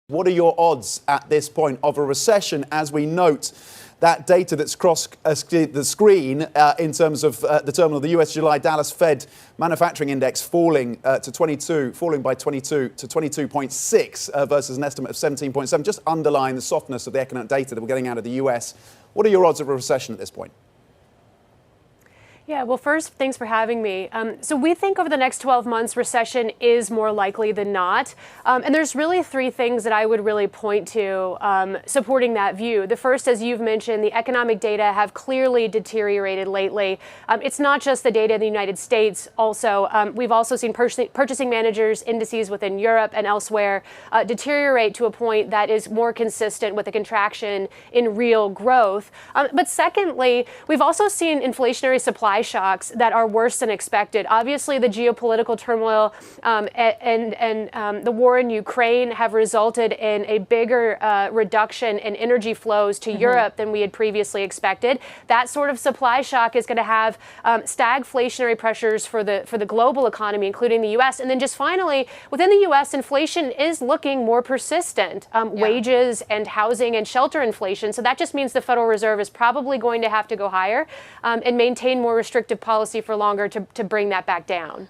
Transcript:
What are your odds at this point of a recession as we note that data that's crossed the screen in terms of the terminal, the US July Dallas Fed manufacturing index falling by 22 to 22.6 versus an estimate of 17.7, just underlying the softness of the economic data that we're getting out of the US. What are your odds of a recession at this point? Yeah, well, first, thanks for having me. So we think over the next 12 months, recession is more likely than not. And there's really three things that I would really point to supporting that view. The first, as you've mentioned, the economic data have clearly deteriorated lately. It's not just the data in the United States. Also, we've also seen purchasing managers' indices within Europe and elsewhere deteriorate to a point that is more consistent with a contraction in real growth. But secondly, we've also seen inflationary supply shocks that are worse than expected. Obviously, the geopolitical turmoil and the war in Ukraine have resulted in a bigger reduction in energy flows to Europe than we had previously expected. That sort of supply shock is going to have stagflationary pressures for the global economy, including the U.S. And then just finally, within the U.S., inflation is looking more persistent. Wages and housing and shelter inflation. So that just means the Federal Reserve is probably going to have to go higher and maintain more restrictive policy for longer to bring that back down.